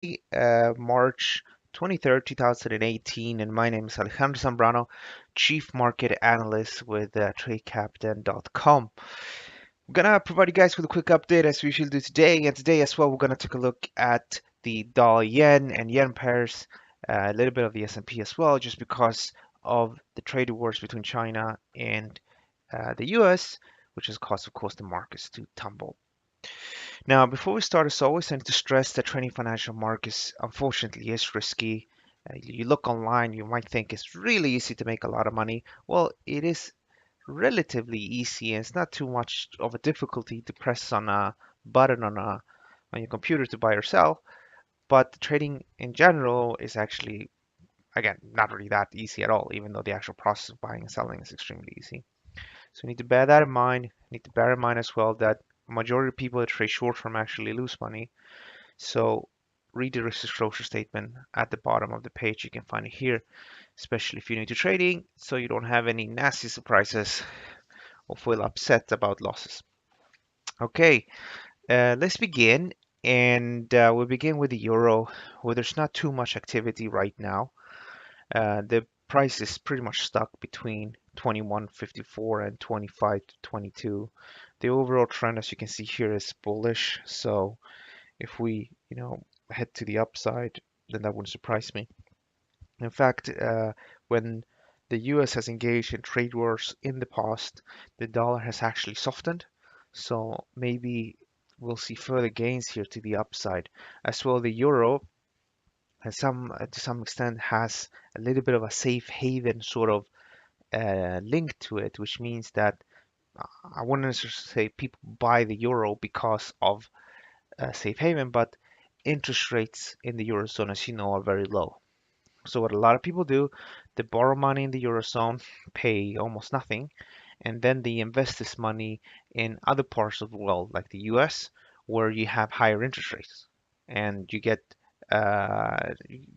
March 23rd, 2018, and my name is Alejandro Zambrano, Chief Market Analyst with TradeCaptain.com. I'm gonna provide you guys with a quick update as we usually do today, and today as well, we're gonna take a look at the dollar yen and yen pairs, a little bit of the S&P as well, just because of the trade wars between China and the US, which has caused, of course, the markets to tumble. Now, before we start, as always, I need to stress that trading financial markets, unfortunately, is risky. You look online, you might think it's really easy to make a lot of money. Well, it is relatively easy, and it's not too much of a difficulty to press on a button on your computer to buy or sell. But trading in general is actually, again, not really that easy at all, even though the actual process of buying and selling is extremely easy. So you need to bear that in mind. You need to bear in mind as well that a majority of people that trade short term actually lose money. So read the risk disclosure statement at the bottom of the page. You can find it here, especially if you're new to trading, so you don't have any nasty surprises or feel upset about losses. Okay, let's begin. And we'll begin with the euro, where there's not too much activity right now. The price is pretty much stuck between 21.54 and 25.22. The overall trend, as you can see here, is bullish. So if we, head to the upside, then that wouldn't surprise me. In fact, when the US has engaged in trade wars in the past, the dollar has actually softened. So maybe we'll see further gains here to the upside. As well, the euro has to some extent has a little bit of a safe haven sort of link to it, which means that I wouldn't necessarily say people buy the euro because of safe haven, but interest rates in the Eurozone, as you know, are very low. So what a lot of people do, they borrow money in the Eurozone, pay almost nothing, and then they invest this money in other parts of the world, like the US, where you have higher interest rates, and you get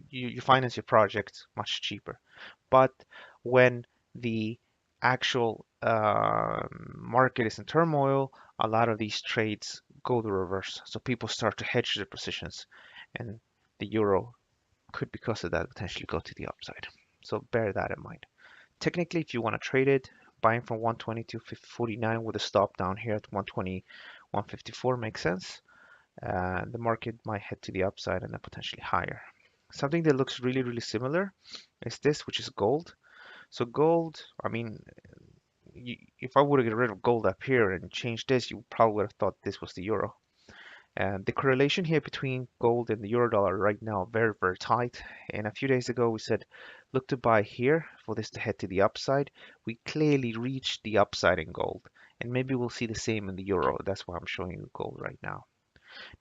you finance your projects much cheaper. But when the actual market is in turmoil, a lot of these trades go the reverse. So people start to hedge their positions, and the euro could, because of that, potentially go to the upside. So bear that in mind. Technically, if you want to trade it, buying from 120 to 49 with a stop down here at 120, 154 makes sense. The market might head to the upside and then potentially higher. Something that looks really, really similar is this, which is gold. So gold, I mean, if I would have get rid of gold up here and changed this, you probably would have thought this was the euro. And the correlation here between gold and the euro dollar right now very, very tight. And a few days ago, we said, look to buy here for this to head to the upside. We clearly reached the upside in gold. And maybe we'll see the same in the euro. That's why I'm showing you gold right now.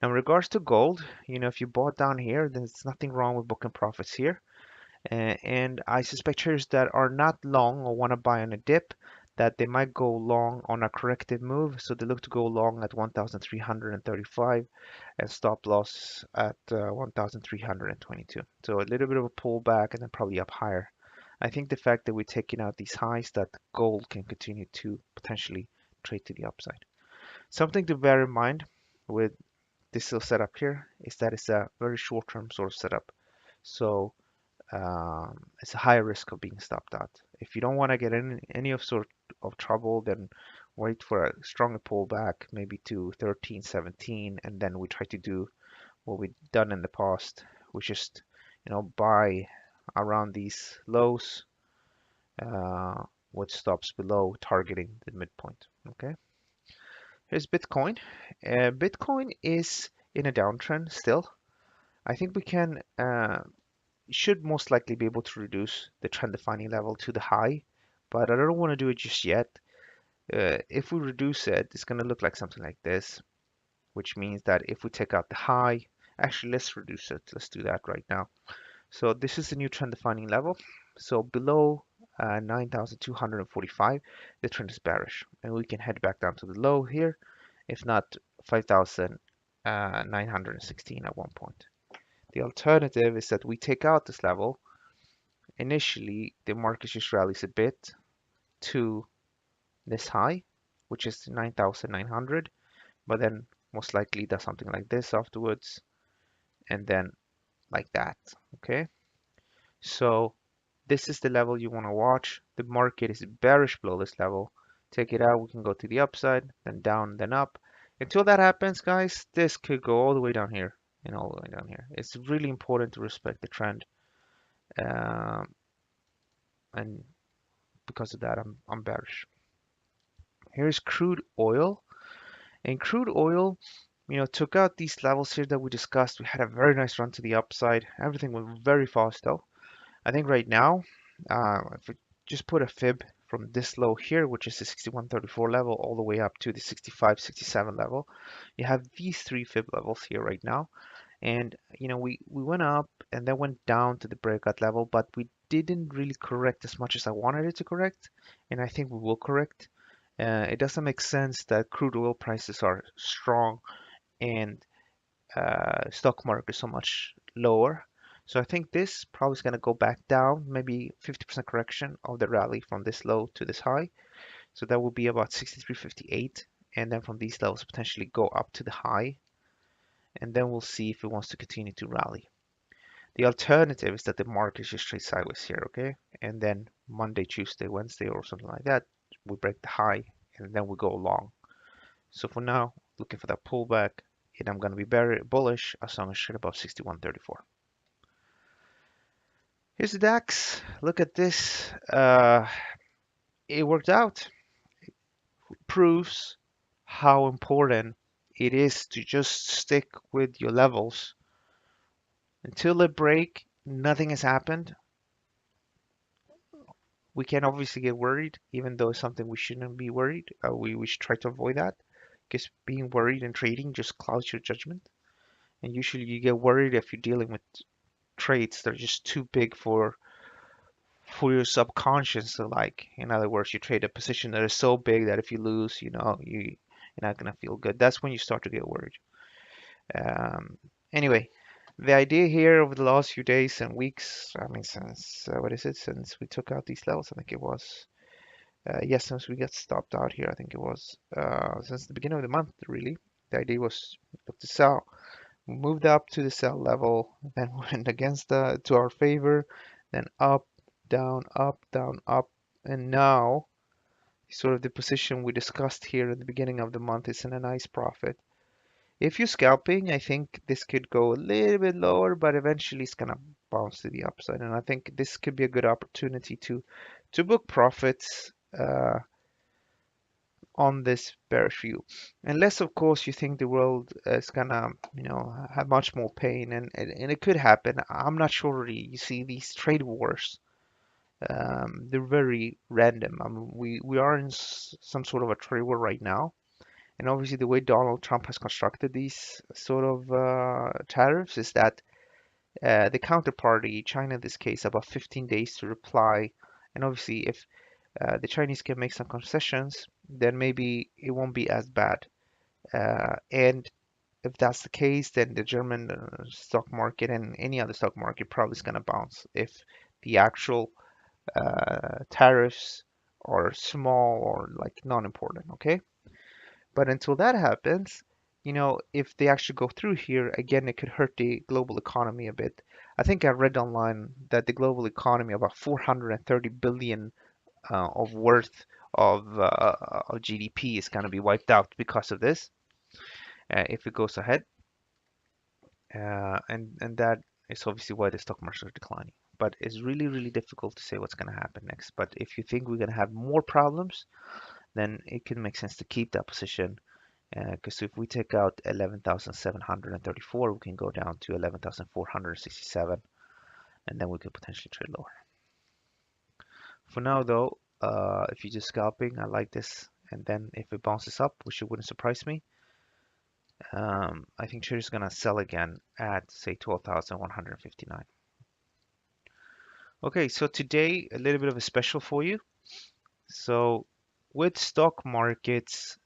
Now, in regards to gold, if you bought down here, then there's nothing wrong with booking profits here. And I suspect traders that are not long or want to buy on a dip, that they might go long on a corrective move. So they look to go long at 1,335 and stop loss at 1,322. So a little bit of a pullback and then probably up higher. I think the fact that we're taking out these highs, that gold can continue to potentially trade to the upside. Something to bear in mind with this little setup here is that it's a very short-term sort of setup. So it's a high risk of being stopped out. If you don't want to get in any of sort of trouble, then wait for a stronger pullback, maybe to 13.17, and then we try to do what we've done in the past, which is, buy around these lows with stops below, targeting the midpoint. Okay. Here's Bitcoin. Bitcoin is in a downtrend still. I think we should most likely be able to reduce the trend defining level to the high, but I don't want to do it just yet. If we reduce it, it's going to look like something like this, which means that if we take out the high, actually let's reduce it. Let's do that right now. So this is the new trend defining level. So below 9,245, the trend is bearish, and we can head back down to the low here, if not 5,916 at one point. The alternative is that we take out this level. Initially, the market just rallies a bit to this high, which is 9,900, but then most likely does something like this afterwards, and then like that. Okay, so this is the level you want to watch. The market is bearish below this level. Take it out, we can go to the upside, then down, then up. Until that happens, guys, this could go all the way down here and all the way down here. It's really important to respect the trend. Um, and because of that, I'm bearish. Here's crude oil. And crude oil, took out these levels here that we discussed. We had a very nice run to the upside. Everything went very fast though. I think right now, if we just put a fib from this low here, which is the 61.34 level, all the way up to the 65.67 level, you have these three fib levels here right now. And we went up and then went down to the breakout level, but we didn't really correct as much as I wanted it to correct, and I think we will correct. It doesn't make sense that crude oil prices are strong and stock market so much lower. So I think this probably is going to go back down, maybe 50% correction of the rally from this low to this high. So that will be about 63.58, and then from these levels potentially go up to the high, and then we'll see if it wants to continue to rally. The alternative is that the market just trades sideways here, okay? And then Monday, Tuesday, Wednesday, or something like that, we break the high, and then we go long. So for now, looking for that pullback, and I'm going to be very bullish as long as it's above 61.34. Here's the DAX. Look at this. It worked out. Proves how important it is to just stick with your levels. Until they break, nothing has happened. We can obviously get worried, even though it's something we shouldn't be worried. We should try to avoid that, because being worried in trading just clouds your judgment. And usually you get worried if you're dealing with trades that are just too big for your subconscious to like. In other words, you trade a position that is so big that if you lose, you're not gonna feel good. That's when you start to get worried. Anyway, the idea here over the last few days and weeks, I mean, since what is it? Since we took out these levels, I think it was. Yes, since we got stopped out here, I think it was since the beginning of the month, really. The idea was look to sell. We moved up to the sell level, then went against to our favor, then up, down, up, and now sort of the position we discussed here at the beginning of the month is in a nice profit. If you're scalping, I think this could go a little bit lower, but eventually it's gonna bounce to the upside, and I think this could be a good opportunity to book profits on this bearish view. Unless, of course, you think the world is gonna, have much more pain, and it could happen. I'm not sure really. You see, these trade wars, they're very random. I mean, we are in some sort of a trade war right now, and obviously the way Donald Trump has constructed these sort of tariffs is that the counterparty, China in this case, about 15 days to reply, and obviously if the Chinese can make some concessions, then maybe it won't be as bad. And if that's the case, then the German stock market and any other stock market probably is going to bounce if the actual tariffs are small or like non-important, okay? But until that happens, if they actually go through here, again, it could hurt the global economy a bit. I think I read online that the global economy, about 430 billion of worth of GDP is going to be wiped out because of this if it goes ahead. And that is obviously why the stock markets are declining. But it's really, really difficult to say what's going to happen next. But if you think we're going to have more problems, then it can make sense to keep that position. Because if we take out 11,734, we can go down to 11,467, and then we could potentially trade lower. For now, though, if you're just scalping, I like this. And then if it bounces up, which it wouldn't surprise me, I think Cherry's gonna sell again at say 12,159. Okay, so today a little bit of a special for you. So with stock markets,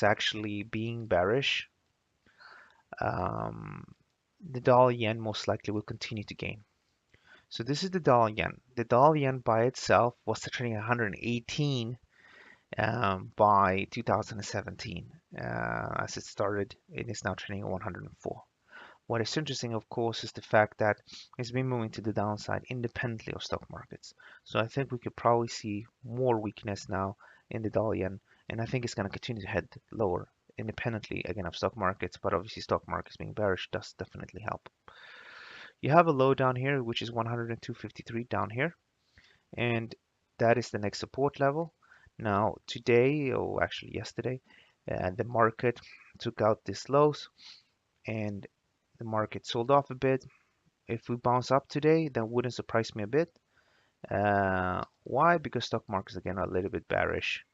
actually being bearish, the dollar yen most likely will continue to gain. So this is the dollar yen. The dollar yen by itself was trading 118 by 2017 as it started. It is now trading at 104. What is interesting, of course, is the fact that it's been moving to the downside independently of stock markets. So I think we could probably see more weakness now in the dollar yen, and I think it's going to continue to head lower independently again of stock markets, but obviously stock markets being bearish does definitely help. You have a low down here, which is 102.53 down here, and that is the next support level. Now today, or actually yesterday, the market took out these lows and the market sold off a bit. If we bounce up today, that wouldn't surprise me a bit. Why? Because stock markets again are a little bit bearish,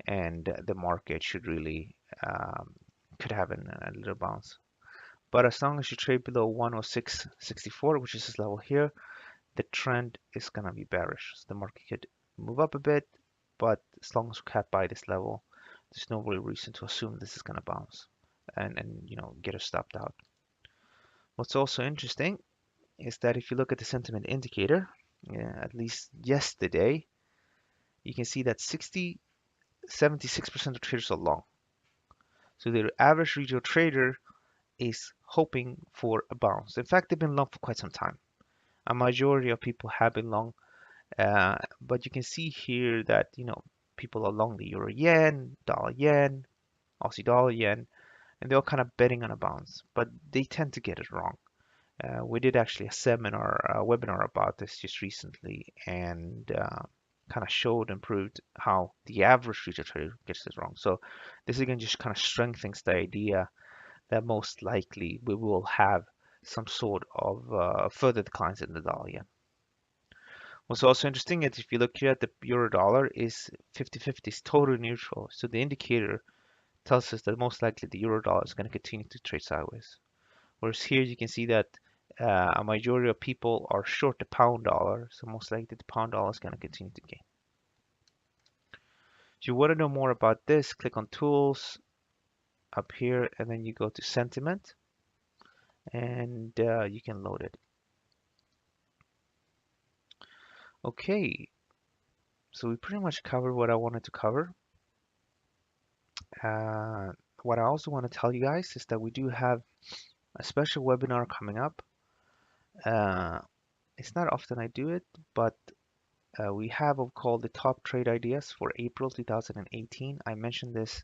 and the market should really could have a little bounce. But as long as you trade below 106.64, which is this level here, the trend is gonna be bearish. So the market could move up a bit, but as long as we cap by this level, there's no real reason to assume this is gonna bounce and get us stopped out. What's also interesting is that if you look at the sentiment indicator, at least yesterday, you can see that 76% of traders are long. So the average retail trader is hoping for a bounce. In fact, they've been long for quite some time. A majority of people have been long, but you can see here that people are long the euro yen, dollar yen, Aussie dollar yen, and they're all kind of betting on a bounce, but they tend to get it wrong. We did actually a seminar, a webinar about this just recently, and kind of showed and proved how the average retail trader gets this wrong. So this again just kind of strengthens the idea that most likely we will have some sort of further declines in the dollar yen. What's also interesting is if you look here at the euro dollar is 50-50, is totally neutral. So the indicator tells us that most likely the euro dollar is going to continue to trade sideways. Whereas here you can see that a majority of people are short the pound dollar, so most likely the pound dollar is going to continue to gain. If you want to know more about this, click on Tools up here, and then you go to Sentiment, and you can load it. Okay, so we pretty much covered what I wanted to cover. What I also want to tell you guys is that we do have a special webinar coming up. It's not often I do it, but we have what we call the top trade ideas for April 2018. I mentioned this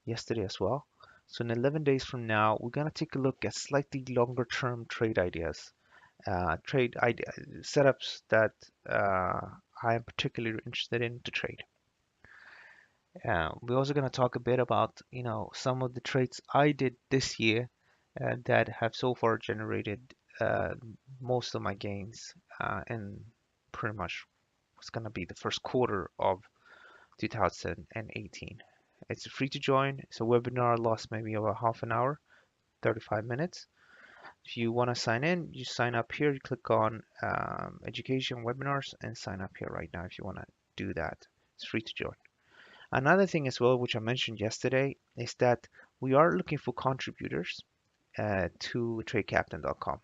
yesterday as well. So in 11 days from now, we're going to take a look at slightly longer term trade ideas, trade idea setups that I am particularly interested in to trade. We're also going to talk a bit about, some of the trades I did this year that have so far generated most of my gains in pretty much what's going to be the first quarter of 2018. It's free to join. It's a webinar, lasts maybe over half an hour, 35 minutes. If you want to sign in, you sign up here. You click on education webinars and sign up here right now if you want to do that. It's free to join. Another thing as well, which I mentioned yesterday, is that we are looking for contributors to tradecaptain.com.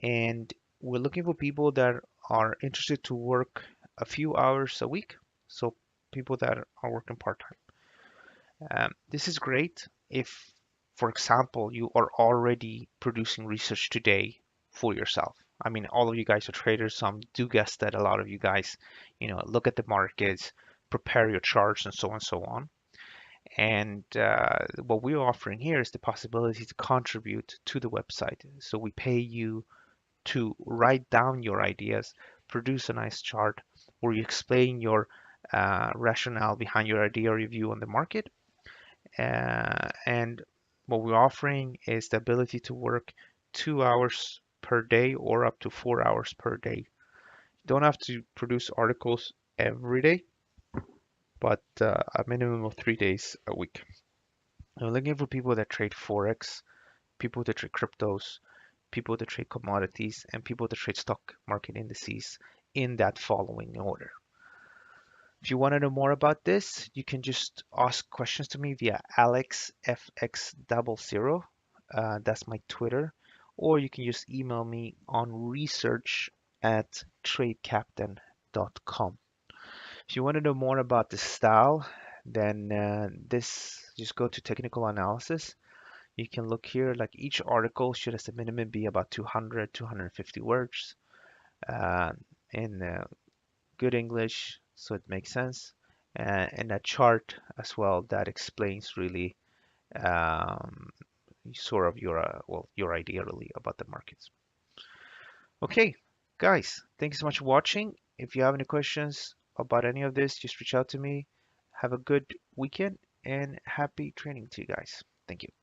And we're looking for people that are interested to work a few hours a week. So people that are working part-time. This is great if, for example, you are already producing research today for yourself. I mean, all of you guys are traders, so I do guess that a lot of you guys, look at the markets, prepare your charts, and so on and so on. And what we're offering here is the possibility to contribute to the website. So we pay you to write down your ideas, produce a nice chart where you explain your rationale behind your idea or your view on the market. And what we're offering is the ability to work 2 hours per day or up to 4 hours per day. You don't have to produce articles every day, but a minimum of 3 days a week. I'm looking for people that trade Forex, people that trade cryptos, people that trade commodities, and people that trade stock market indices in that following order. If you want to know more about this, you can just ask questions to me via AlexFX00. That's my Twitter. Or you can just email me on research@tradecaptain.com. If you want to know more about the style, then just go to technical analysis. You can look here, like each article should as a minimum be about 200, 250 words uh, in good English, so it makes sense. And a chart as well that explains really um, sort of your well, your idea really about the markets. Okay, guys, thank you so much for watching. If you have any questions about any of this, just reach out to me. Have a good weekend and happy training to you guys. Thank you.